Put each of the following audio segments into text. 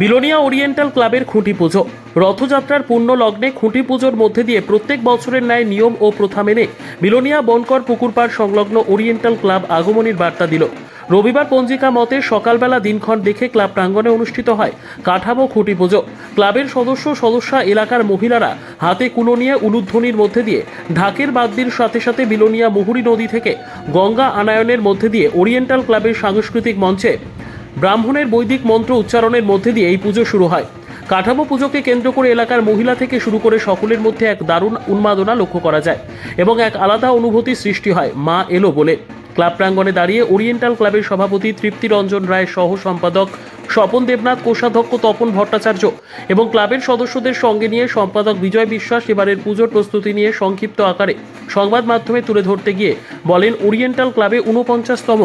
Belonia oriental ক্লাবের খুঁটি পুজো। রথযাত্রার পূর্ণ লগ্নে খুঁটি পুজোর মধ্যে দিয়ে প্রত্যেক বছরের ন্যায় নিয়ম ও প্রথা মেনে বিলোনিয়া বনকর পুকুরপাড় সংলগ্ন ওরিয়েন্টাল ক্লাব আগমনীর বার্তা দিল। রবিবার পঞ্জিকা মতে সকালবেলা দিনক্ষণ দেখে ক্লাব প্রাঙ্গণে অনুষ্ঠিত হয় কাঠামো খুঁটি পুজো। ক্লাবের সদস্যা এলাকার মহিলারা হাতে কুলো নিয়ে উলুধ্বনির মধ্যে দিয়ে ঢাকের বাদ্যির সাথে সাথে বিলোনিয়া মুহুরী নদী থেকে গঙ্গা আনায়নের মধ্যে দিয়ে ওরিয়েন্টাল ক্লাবের সাংস্কৃতিক মঞ্চে ব্রাহ্মণের বৈদিক মন্ত্র উচ্চারণের মধ্যে দিয়ে এই পুজো শুরু হয়। কাঠামো পুজোকে কেন্দ্র করে এলাকার মহিলা থেকে শুরু করে সকলের মধ্যে এক দারুণ উন্মাদনা লক্ষ্য করা যায় এবং এক আলাদা অনুভূতি সৃষ্টি হয় মা এলো বলে। ক্লাব প্রাঙ্গণে দাঁড়িয়ে ওরিয়েন্টাল ক্লাবের সভাপতি তৃপ্তি রঞ্জন রায় সহ সম্পাদক স্বপন দেবনাথ, কোষাধ্যক্ষ তপন ভট্টাচার্য এবং ক্লাবের সদস্যদের সঙ্গে নিয়ে সম্পাদক বিজয় বিশ্বাস এবারের পুজোর প্রস্তুতি নিয়ে সংক্ষিপ্ত আকারে সংবাদ মাধ্যমে তুলে ধরতে গিয়ে বলেন, ওরিয়েন্টাল ক্লাবে 49তম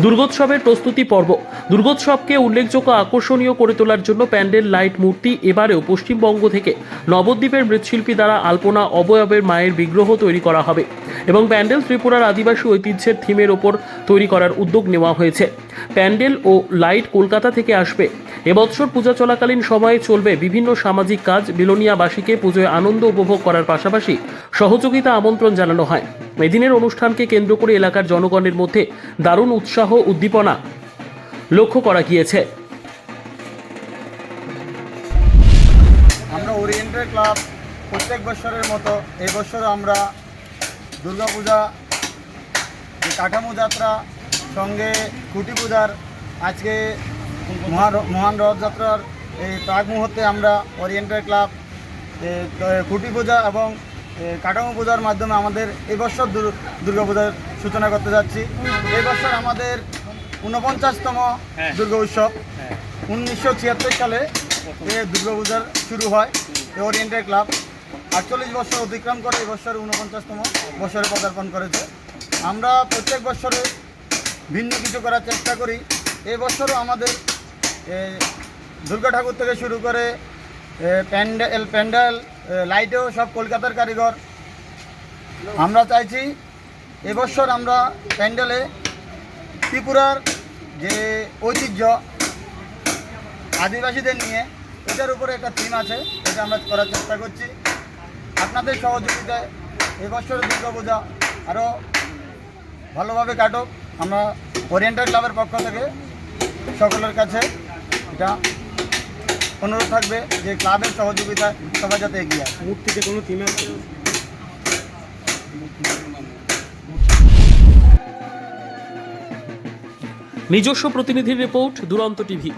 দুর্গোৎসবের প্রস্তুতি পর্ব। দুর্গোৎসবকে উল্লেখযোগ্য আকর্ষণীয় করে তোলার জন্য প্যান্ডেল, লাইট, মূর্তি এবারেও পশ্চিমবঙ্গ থেকে নবদ্বীপের মৃৎশিল্পী দ্বারা আলপনা অবয়বের মায়ের বিগ্রহ তৈরি করা হবে এবং প্যান্ডেল ত্রিপুরার আদিবাসী ঐতিহ্যের থিমের ওপর তৈরি করার উদ্যোগ নেওয়া হয়েছে। প্যান্ডেল ও লাইট কলকাতা থেকে আসবে। এবছর পূজা চলাকালীন সময়ে চলবে বিভিন্ন সামাজিক কাজ। বিলোনিয়াবাসীকে পুজোয় আনন্দ উপভোগ করার পাশাপাশি সহযোগিতা আমন্ত্রণ জানানো হয়। এদিনের অনুষ্ঠানকে কেন্দ্র করে এলাকার জনগণের মধ্যে দারুণ উৎসাহ উদ্দীপনা লক্ষ্য করা গিয়েছে। আমরা ওরিয়েন্টাল ক্লাব প্রত্যেক বছরের মতো এই বছরও আমরা দুর্গাপূজা, কাঠামো যাত্রা সঙ্গে খুঁটি পূজার আজকে মহান রথযাত্রার এই প্রাক মুহূর্তে আমরা ওরিয়েন্টাল ক্লাব খুঁটি পূজা এবং কাঠামো পূজার মাধ্যমে আমাদের এই বছর দুর্গাপূজার সূচনা করতে যাচ্ছি। এই বছর আমাদের 49তম দুর্গা উৎসব। 1976 সালে দুর্গাপূজার শুরু হয় এই ওরিয়েন্টাল ক্লাব। 48 বছর অতিক্রম করে এই বছর 49তম বছরে পদার্পণ করেছে। আমরা প্রত্যেক বছরে ভিন্ন কিছু করার চেষ্টা করি। এই বছরও আমাদের দুর্গা ঠাকুর থেকে শুরু করে প্যান্ডেল লাইটেও সব কলকাতার কারিগর। আমরা চাইছি এবছর আমরা প্যান্ডেলে ত্রিপুরার যে ঐতিহ্য আদিবাসীদের নিয়ে এটার উপরে একটা থিম আছে, এটা আমরা করার চেষ্টা করছি। আপনাদের সহযোগিতায় এবছরের দুর্গাপূজা আরও ভালোভাবে কাটুক। আমরা ওরিয়েন্টাল ক্লাবের পক্ষ থেকে সকলের কাছে এটা অনুরোধ থাকবে যে ক্লাবের সহযোগিতায় সবাই যাতে এগিয়ে আসে। মূর্তিতে কোনো থিম আছে? নিজস্ব প্রতিনিধির রিপোর্ট, দুরন্ত টিভি।